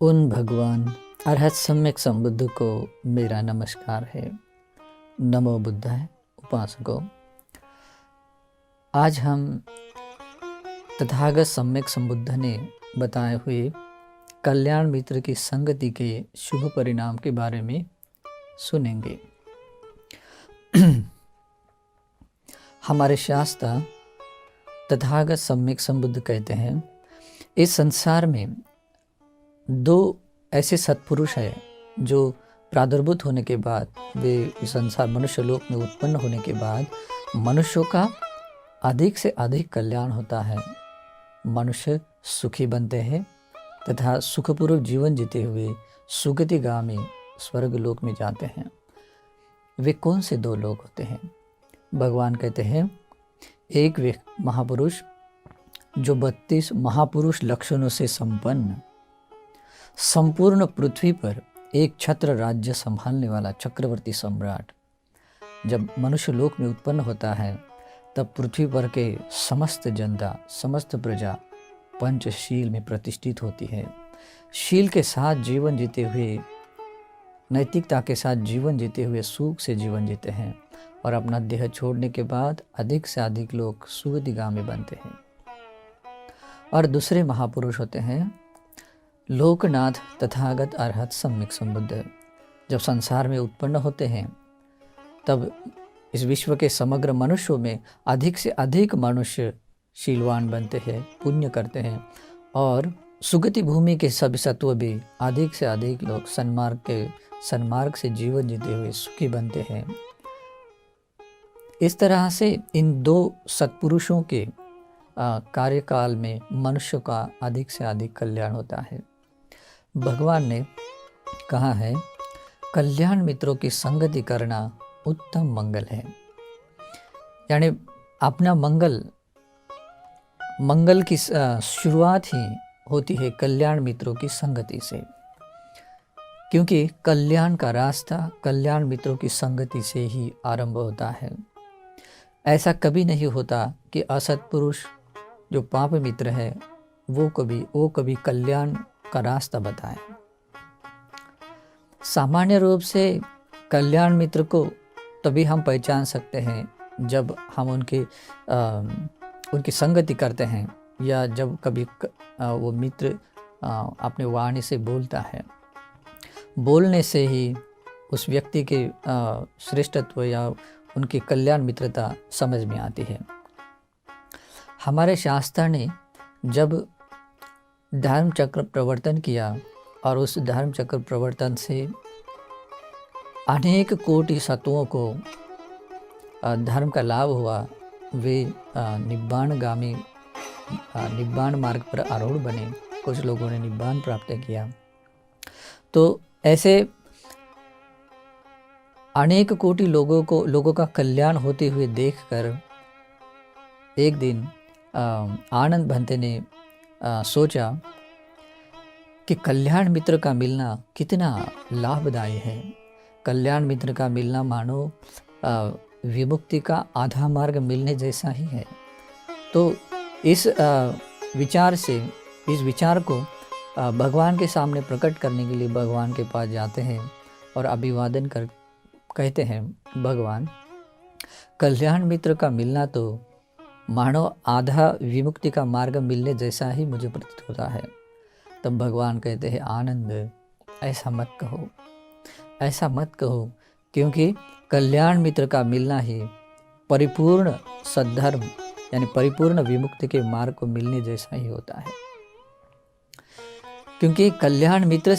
उन भगवान अरहत सम्यक संबुद्ध को मेरा नमस्कार है। नमो बुद्धाय उपासकों। आज हम तथागत सम्यक संबुद्ध ने बताए हुए कल्याण मित्र की संगति के शुभ परिणाम के बारे में सुनेंगे। हमारे शास्त्र तथागत सम्यक संबुद्ध कहते हैं, इस संसार में दो ऐसे सत्पुरुष हैं जो प्रादुर्भूत होने के बाद, वे इस संसार मनुष्य लोक में उत्पन्न होने के बाद मनुष्यों का अधिक से अधिक कल्याण होता है। मनुष्य सुखी बनते हैं तथा सुखपूर्वक जीवन जीते हुए सुगतिगामी स्वर्ग लोक में जाते हैं। वे कौन से दो लोग होते हैं? भगवान कहते हैं, एक वे महापुरुष जो 32 महापुरुष लक्षणों से संपन्न, संपूर्ण पृथ्वी पर एक छत्र राज्य संभालने वाला चक्रवर्ती सम्राट जब मनुष्य लोक में उत्पन्न होता है, तब पृथ्वी पर के समस्त जनता, समस्त प्रजा पंचशील में प्रतिष्ठित होती है। शील के साथ जीवन जीते हुए, नैतिकता के साथ जीवन जीते हुए सुख से जीवन जीते हैं और अपना देह छोड़ने के बाद अधिक से अधिक लोग सुगतिगामी बनते हैं। और दूसरे महापुरुष होते हैं लोकनाथ तथागत अरहत सम्यक संबुद्ध। जब संसार में उत्पन्न होते हैं, तब इस विश्व के समग्र मनुष्यों में अधिक से अधिक मनुष्य शीलवान बनते हैं, पुण्य करते हैं और सुगति भूमि के सभी सत्व भी अधिक से अधिक लोग सन्मार्ग से जीवन जीते हुए सुखी बनते हैं। इस तरह से इन दो सत्पुरुषों के कार्यकाल में मनुष्य का अधिक से अधिक कल्याण होता है। भगवान ने कहा है, कल्याण मित्रों की संगति करना उत्तम मंगल है। यानी अपना मंगल की शुरुआत ही होती है कल्याण मित्रों की संगति से, क्योंकि कल्याण का रास्ता कल्याण मित्रों की संगति से ही आरंभ होता है। ऐसा कभी नहीं होता कि असत्पुरुष जो पाप मित्र है वो कभी कल्याण का रास्ता बताएं। सामान्य रूप से कल्याण मित्र को तभी हम पहचान सकते हैं जब हम उनकी संगति करते हैं, या जब कभी वो मित्र अपने वाणी से बोलता है। बोलने से ही उस व्यक्ति के श्रेष्ठत्व या उनकी कल्याण मित्रता समझ में आती है। हमारे शास्त्र ने जब धर्म चक्र प्रवर्तन किया और उस धर्म चक्र प्रवर्तन से अनेक कोटि सत्वों को धर्म का लाभ हुआ, वे निब्बाण मार्ग पर आरूढ़ बने। कुछ लोगों ने निब्बाण प्राप्त किया। तो ऐसे अनेक कोटि लोगों का कल्याण होते हुए देखकर एक दिन आनंद भंते ने सोचा कि कल्याण मित्र का मिलना कितना लाभदायी है। कल्याण मित्र का मिलना मानो विमुक्ति का आधा मार्ग मिलने जैसा ही है। तो इस विचार को भगवान के सामने प्रकट करने के लिए भगवान के पास जाते हैं और अभिवादन कर कहते हैं, भगवान, कल्याण मित्र का मिलना तो मानो आधा विमुक्ति का मार्ग मिलने जैसा ही मुझे प्रतीत होता है। तब भगवान कहते हैं, आनंद, ऐसा मत कहो, क्योंकि कल्याण मित्र का मिलना ही परिपूर्ण सद्धर्म यानी परिपूर्ण विमुक्ति के मार्ग को मिलने जैसा ही होता है। क्योंकि कल्याण मित्र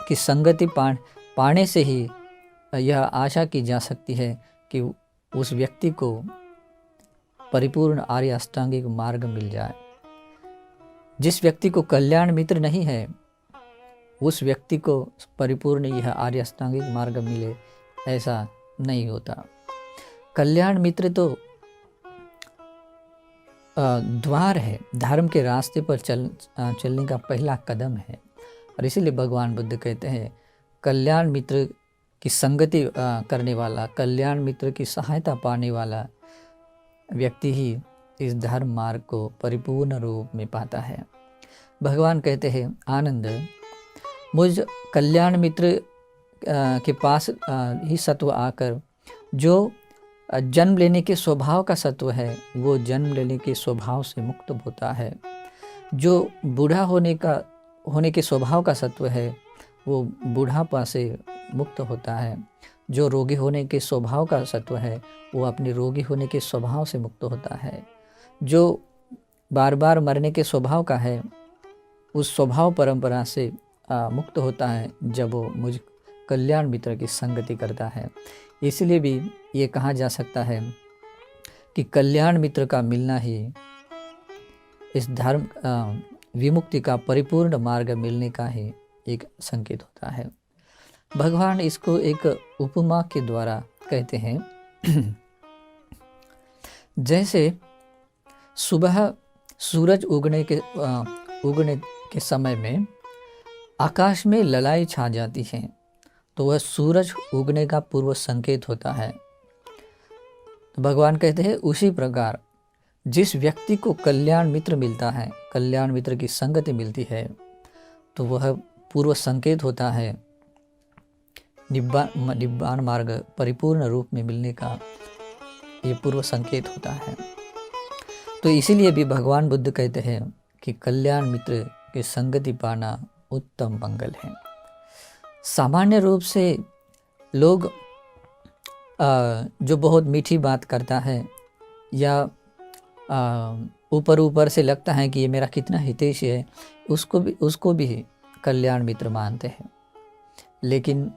की संगति पाने से ही यह आशा की जा सकती है कि उस व्यक्ति को परिपूर्ण आर्य अष्टांगिक मार्ग मिल जाए। जिस व्यक्ति को कल्याण मित्र नहीं है, उस व्यक्ति को परिपूर्ण यह आर्य अष्टांगिक मार्ग मिले, ऐसा नहीं होता। कल्याण मित्र तो द्वार है, धर्म के रास्ते पर चलने का पहला कदम है। और इसीलिए भगवान बुद्ध कहते हैं, कल्याण मित्र की संगति करने वाला, कल्याण मित्र की सहायता पाने वाला व्यक्ति ही इस धर्म मार्ग को परिपूर्ण रूप में पाता है। भगवान कहते हैं, आनंद, मुझ कल्याण मित्र के पास ही सत्व आकर जो जन्म लेने के स्वभाव का सत्व है वो जन्म लेने के स्वभाव से मुक्त होता है। जो बूढ़ा होने के स्वभाव का सत्व है वो बूढ़ापा से मुक्त होता है। जो रोगी होने के स्वभाव का सत्व है वो अपने रोगी होने के स्वभाव से मुक्त होता है। जो बार बार मरने के स्वभाव का है उस स्वभाव परंपरा से मुक्त होता है जब वो मुझ कल्याण मित्र की संगति करता है। इसलिए भी ये कहा जा सकता है कि कल्याण मित्र का मिलना ही इस धर्म विमुक्ति का परिपूर्ण मार्ग मिलने का ही एक संकेत होता है। भगवान इसको एक उपमा के द्वारा कहते हैं। जैसे सुबह सूरज उगने के समय में आकाश में ललाई छा जाती है तो वह सूरज उगने का पूर्व संकेत होता है। तो भगवान कहते हैं उसी प्रकार जिस व्यक्ति को कल्याण मित्र मिलता है, कल्याण मित्र की संगति मिलती है, तो वह पूर्व संकेत होता है निब्बान मार्ग परिपूर्ण रूप में मिलने का, ये पूर्व संकेत होता है। तो इसीलिए भी भगवान बुद्ध कहते हैं कि कल्याण मित्र की संगति पाना उत्तम मंगल है। सामान्य रूप से लोग जो बहुत मीठी बात करता है या ऊपर ऊपर से लगता है कि ये मेरा कितना हितैषी है, उसको भी कल्याण मित्र मानते हैं। लेकिन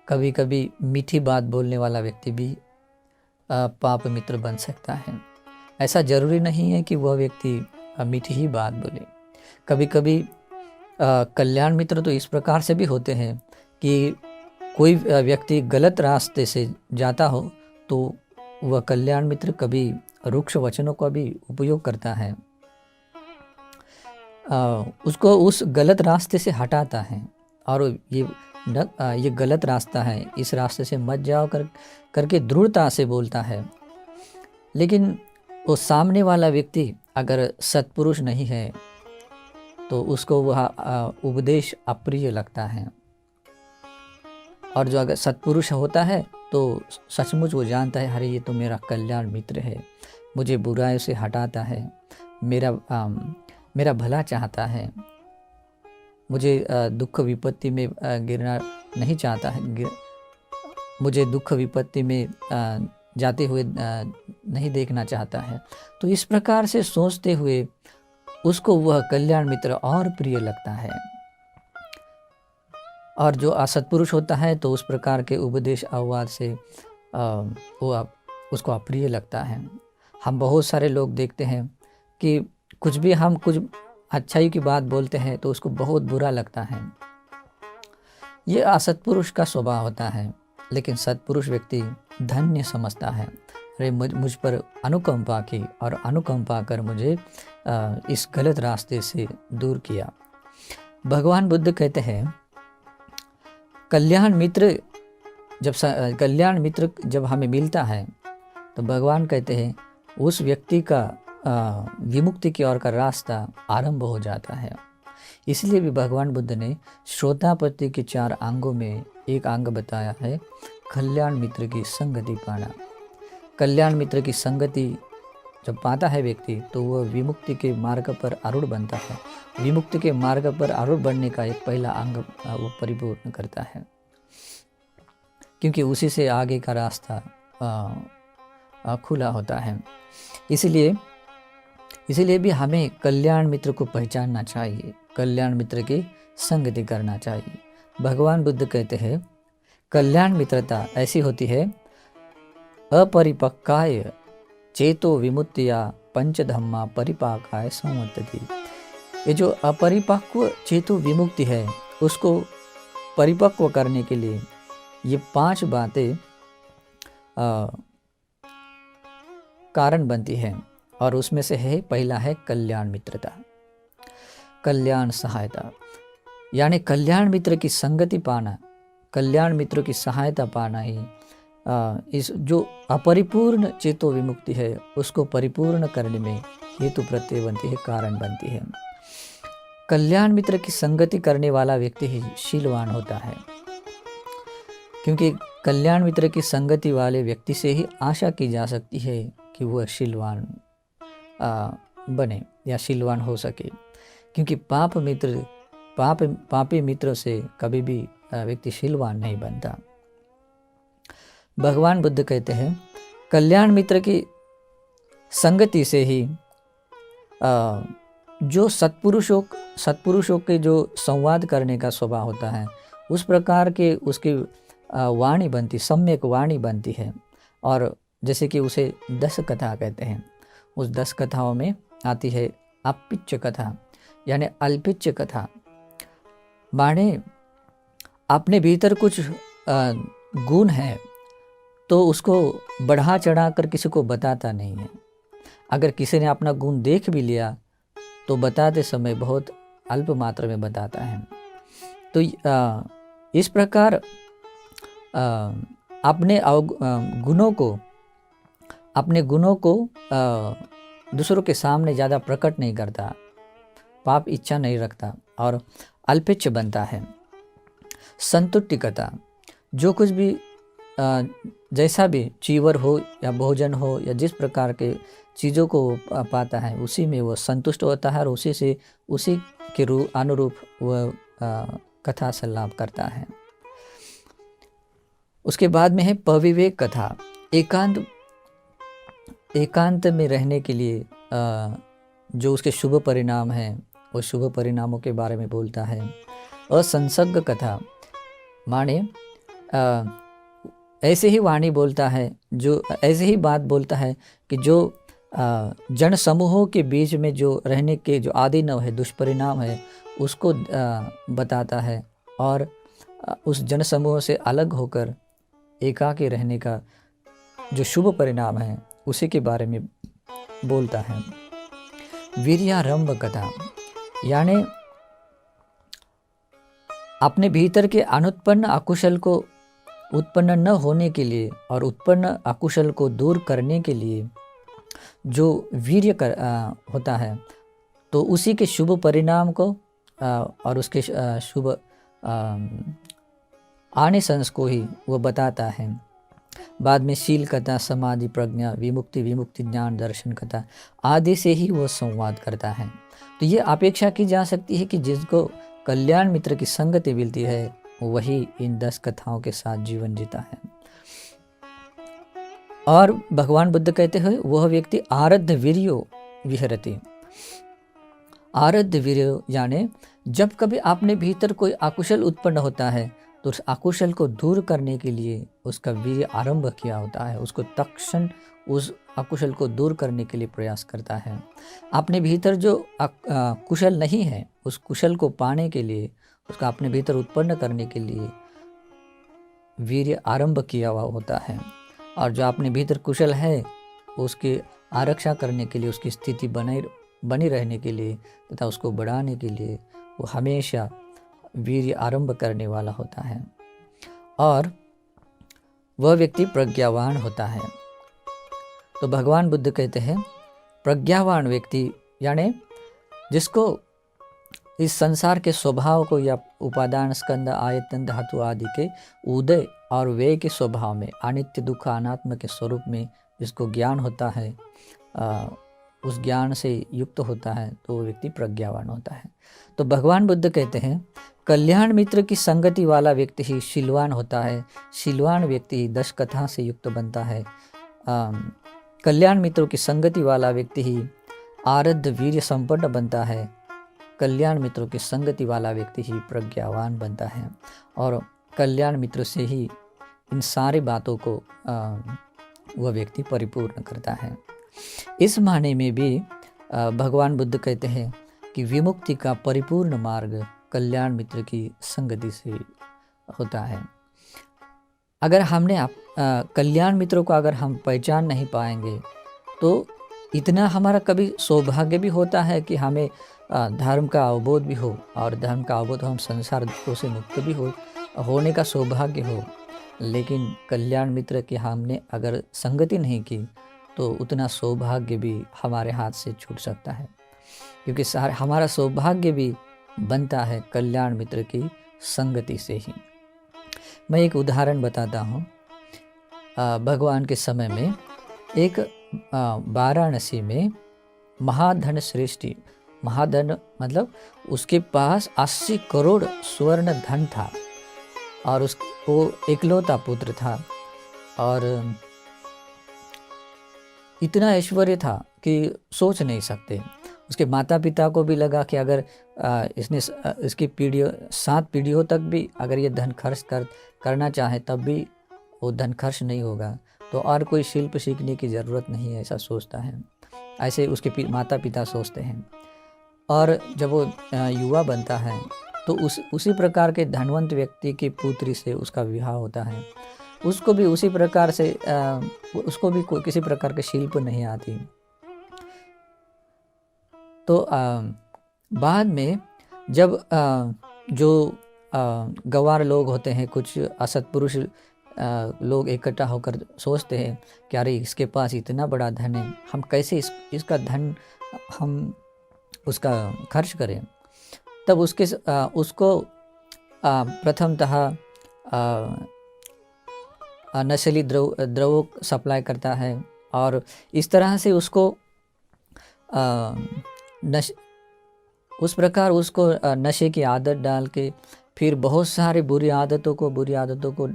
कभी कभी मीठी बात बोलने वाला व्यक्ति भी पाप मित्र बन सकता है। ऐसा जरूरी नहीं है कि वह व्यक्ति मीठी ही बात बोले। कभी कभी कल्याण मित्र तो इस प्रकार से भी होते हैं कि कोई व्यक्ति गलत रास्ते से जाता हो तो वह कल्याण मित्र कभी रुक्ष वचनों का भी उपयोग करता है, उसको उस गलत रास्ते से हटाता है और ये गलत रास्ता है, इस रास्ते से मत जाओ करके दृढ़ता से बोलता है। लेकिन वो सामने वाला व्यक्ति अगर सत्पुरुष नहीं है तो उसको वह उपदेश अप्रिय लगता है, और जो अगर सत्पुरुष होता है तो सचमुच वो जानता है, अरे ये तो मेरा कल्याण मित्र है, मुझे बुराई से हटाता है, मेरा भला चाहता है, मुझे दुख विपत्ति में गिरना नहीं चाहता है, मुझे दुख विपत्ति में जाते हुए नहीं देखना चाहता है। तो इस प्रकार से सोचते हुए उसको वह कल्याण मित्र और प्रिय लगता है। और जो असत्पुरुष होता है तो उस प्रकार के उपदेश अववाद से वो उसको अप्रिय लगता है। हम बहुत सारे लोग देखते हैं कि हम कुछ अच्छाई की बात बोलते हैं तो उसको बहुत बुरा लगता है। ये असत्पुरुष का स्वभाव होता है। लेकिन सत्पुरुष व्यक्ति धन्य समझता है, अरे मुझ पर अनुकंपा की और अनुकंपा कर मुझे इस गलत रास्ते से दूर किया। भगवान बुद्ध कहते हैं कल्याण मित्र जब हमें मिलता है तो भगवान कहते हैं उस व्यक्ति का विमुक्ति की ओर का रास्ता आरंभ हो जाता है। इसलिए भी भगवान बुद्ध ने श्रोतापत्ति के 4 अंगों में एक अंग बताया है कल्याण मित्र की संगति पाना। कल्याण मित्र की संगति जब पाता है व्यक्ति तो वह विमुक्ति के मार्ग पर आरूढ़ बनता है। विमुक्ति के मार्ग पर आरूढ़ बनने का एक पहला अंग वो परिपूर्ण करता है, क्योंकि उसी से आगे का रास्ता खुला होता है। इसीलिए भी हमें कल्याण मित्र को पहचानना चाहिए, कल्याण मित्र की संगति करना चाहिए। भगवान बुद्ध कहते हैं कल्याण मित्रता ऐसी होती है अपरिपक्वाय चेतो विमुक्तिया पंचधम्मा परिपाकाय संवर्तति। ये जो अपरिपक्व चेतो विमुक्ति है उसको परिपक्व करने के लिए ये 5 बातें कारण बनती हैं, और उसमें से है पहला है कल्याण मित्रता, कल्याण सहायता। यानी कल्याण मित्र की संगति पाना, कल्याण मित्रों की सहायता पाना ही इस जो अपरिपूर्ण चेतो विमुक्ति है उसको परिपूर्ण करने में हेतु प्रत्यय बनती है, कारण बनती है। कल्याण मित्र की संगति करने वाला व्यक्ति ही शीलवान होता है, क्योंकि कल्याण मित्र की संगति वाले व्यक्ति से ही आशा की जा सकती है कि वह शीलवान बने या शीलवान हो सके, क्योंकि पापी मित्र से कभी भी व्यक्ति शीलवान नहीं बनता। भगवान बुद्ध कहते हैं कल्याण मित्र की संगति से ही जो सत्पुरुषों के जो संवाद करने का स्वभाव होता है, उस प्रकार के उसकी वाणी बनती, सम्यक वाणी बनती है। और जैसे कि उसे 10 कथा कहते हैं, उस 10 कथाओं में आती है अपिच्च कथा, यानी अल्पिच्च कथा। माने अपने भीतर कुछ गुण है तो उसको बढ़ा चढ़ा कर किसी को बताता नहीं है। अगर किसी ने अपना गुण देख भी लिया तो बताते समय बहुत अल्प मात्रा में बताता है। तो इस प्रकार अपने गुणों को दूसरों के सामने ज़्यादा प्रकट नहीं करता, पाप इच्छा नहीं रखता और अल्पिच्छ बनता है। संतुष्टि कथा, जो कुछ भी जैसा भी चीवर हो या भोजन हो या जिस प्रकार के चीज़ों को पाता है उसी में वो संतुष्ट होता है और उसी के अनुरूप वह कथा से लाभ करता है। उसके बाद में है पविवेक कथा। एकांत में रहने के लिए जो उसके शुभ परिणाम हैं, वो शुभ परिणामों के बारे में बोलता है। असंसर्ग कथा, माने ऐसे ही वाणी बोलता है, जो ऐसे ही बात बोलता है कि जो जन समूहों के बीच में जो रहने के जो आदिनव है, दुष्परिणाम है, उसको बताता है और उस जन समूह से अलग होकर एकाकी रहने का जो शुभ परिणाम है उसी के बारे में बोलता है। वीर्यारंभ कथा, यानी अपने भीतर के अनुत्पन्न अकुशल को उत्पन्न न होने के लिए और उत्पन्न अकुशल को दूर करने के लिए जो वीर्य होता है, तो उसी के शुभ परिणाम को और उसके शुभ आनिसंस को ही वो बताता है। बाद में शील कथा, समाधि, प्रज्ञा, विमुक्ति ज्ञान, दर्शन कथा आदि से ही वो संवाद करता है। तो ये अपेक्षा की जा सकती है कि जिसको कल्याण मित्र की संगति मिलती है वही इन 10 कथाओं के साथ जीवन जीता है। और भगवान बुद्ध कहते हैं वह व्यक्ति आरද්ධ वीर्यो विहरति। आरද්ධ वीर्यो यानी जब कभी अपने भीतर कोई अकुशल उत्पन्न होता है तो उस अकुशल को दूर करने के लिए उसका वीर्य आरंभ किया होता है, उसको तत्क्षण उस अकुशल को दूर करने के लिए प्रयास करता है। अपने भीतर जो कुशल नहीं है उस कुशल को पाने के लिए, उसका अपने भीतर उत्पन्न करने के लिए वीर्य आरंभ किया हुआ होता है। और जो अपने भीतर कुशल है उसकी आरक्षा करने के लिए, उसकी स्थिति बनी रहने के लिए तथा उसको बढ़ाने के लिए वो हमेशा वीर्य आरंभ करने वाला होता है। और वह व्यक्ति प्रज्ञावान होता है। तो भगवान बुद्ध कहते हैं प्रज्ञावान व्यक्ति यानी जिसको इस संसार के स्वभाव को या उपादान, स्कंद, आयतन, धातु आदि के उदय और व्यय के स्वभाव में, अनित्य, दुख, अनात्म के स्वरूप में जिसको ज्ञान होता है, उस ज्ञान से युक्त होता है, तो वो व्यक्ति प्रज्ञावान होता है। तो भगवान बुद्ध कहते हैं कल्याण मित्र की संगति वाला व्यक्ति ही शीलवान होता है। शीलवान व्यक्ति 10 कथा से युक्त बनता है। कल्याण मित्रों की संगति वाला व्यक्ति ही आरද්ධ वीर्य संपन्न बनता है। कल्याण मित्रों की संगति वाला व्यक्ति ही प्रज्ञावान बनता है और कल्याण मित्र से ही इन सारी बातों को वह व्यक्ति परिपूर्ण करता है। इस माने में भी भगवान बुद्ध कहते हैं कि विमुक्ति का परिपूर्ण मार्ग कल्याण मित्र की संगति से होता है। अगर हमने कल्याण मित्रों को अगर हम पहचान नहीं पाएंगे तो इतना हमारा कभी सौभाग्य भी होता है कि हमें धर्म का अवबोध भी हो और धर्म का अवबोध हम संसार दुखों से मुक्त भी होने का सौभाग्य हो, लेकिन कल्याण मित्र की हमने अगर संगति नहीं की तो उतना सौभाग्य भी हमारे हाथ से छूट सकता है, क्योंकि हमारा सौभाग्य भी बनता है कल्याण मित्र की संगति से ही। मैं एक उदाहरण बताता हूँ। भगवान के समय में एक वाराणसी में महाधन श्रेष्ठी, महाधन मतलब उसके पास 80 करोड़ स्वर्ण धन था और वो इकलौता पुत्र था और इतना ऐश्वर्य था कि सोच नहीं सकते। उसके माता पिता को भी लगा कि अगर इसकी पीढ़ियों 7 पीढ़ियों तक भी अगर ये धन खर्च करना चाहे तब भी वो धन खर्च नहीं होगा, तो और कोई शिल्प सीखने की ज़रूरत नहीं है, ऐसा सोचता है। ऐसे उसके माता पिता सोचते हैं। और जब वो युवा बनता है तो उसी प्रकार के धनवंत व्यक्ति की पुत्री से उसका विवाह होता है। उसको भी उसी प्रकार से उसको भी किसी प्रकार के शिल्प नहीं आती। तो बाद में जब जो गंवार लोग होते हैं, कुछ असत्पुरुष लोग इकट्ठा होकर सोचते हैं कि अरे इसके पास इतना बड़ा धन है, हम कैसे इसका धन हम उसका खर्च करें। तब उसको प्रथमतः नशीली द्रव सप्लाई करता है और इस तरह से उसको उस प्रकार उसको नशे की आदत डाल के फिर बहुत सारी बुरी आदतों को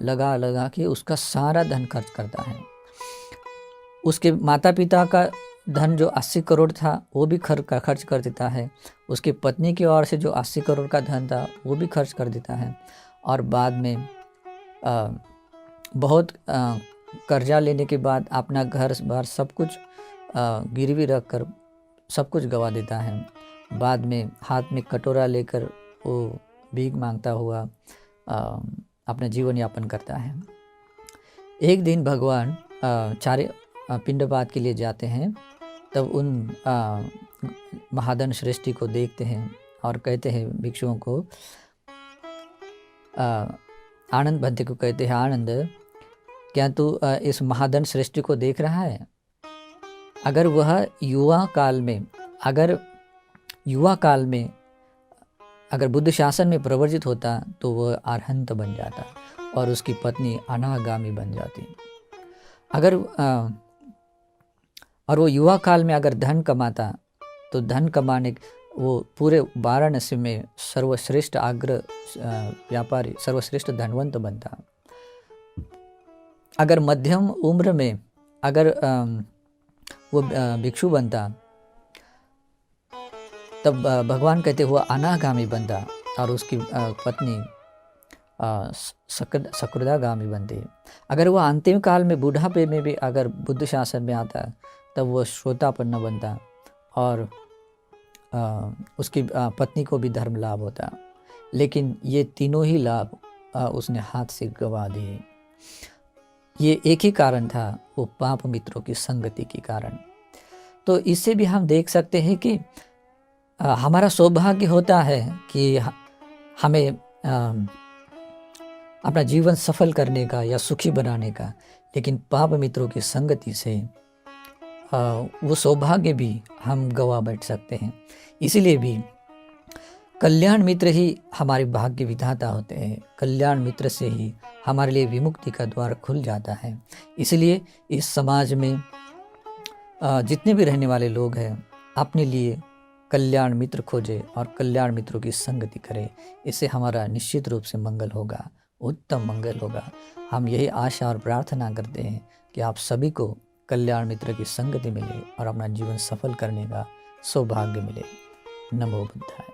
लगा के उसका सारा धन खर्च करता है। उसके माता पिता का धन जो 80 करोड़ था वो भी खर्च कर देता है। उसकी पत्नी की ओर से जो 80 करोड़ का धन था वो भी खर्च कर देता है और बाद में बहुत कर्जा लेने के बाद अपना घर बार सब कुछ गिरवी रख कर सब कुछ गवा देता है। बाद में हाथ में कटोरा लेकर वो भीख मांगता हुआ अपना जीवन यापन करता है। एक दिन भगवान चारे पिंडपात के लिए जाते हैं, तब उन महाधन श्रेष्ठी को देखते हैं और कहते हैं भिक्षुओं को, आनंद भंते को कहते हैं, आनंद क्या तू इस महाधन श्रेष्ठी को देख रहा है? अगर वह युवा काल में अगर बुद्ध शासन में प्रवर्जित होता तो वह अरहंत बन जाता और उसकी पत्नी अनागामी बन जाती। अगर और वो युवा काल में अगर धन कमाता तो धन कमाने वो पूरे वाराणसी में सर्वश्रेष्ठ व्यापारी, सर्वश्रेष्ठ धनवंत बनता। अगर मध्यम उम्र में अगर वो भिक्षु बनता तब भगवान कहते हुआ अनागामी बनता और उसकी पत्नी सकृदागामी बनती। अगर वह अंतिम काल में बुढ़ापे में भी अगर बुद्ध शासन में आता तब वह श्रोतापन्न बनता और उसकी पत्नी को भी धर्म लाभ होता। लेकिन ये तीनों ही लाभ उसने हाथ से गंवा दिए। ये एक ही कारण था, वो पाप मित्रों की संगति के कारण। तो इससे भी हम देख सकते हैं कि हमारा सौभाग्य होता है कि हमें अपना जीवन सफल करने का या सुखी बनाने का, लेकिन पाप मित्रों की संगति से वो सौभाग्य भी हम गवा बैठ सकते हैं। इसीलिए भी कल्याण मित्र ही हमारे भाग्य विधाता होते हैं। कल्याण मित्र से ही हमारे लिए विमुक्ति का द्वार खुल जाता है। इसलिए इस समाज में जितने भी रहने वाले लोग हैं अपने लिए कल्याण मित्र खोजे और कल्याण मित्रों की संगति करें। इससे हमारा निश्चित रूप से मंगल होगा, उत्तम मंगल होगा। हम यही आशा और प्रार्थना करते हैं कि आप सभी को कल्याण मित्र की संगति मिले और अपना जीवन सफल करने का सौभाग्य मिले। नमो बुद्धाय।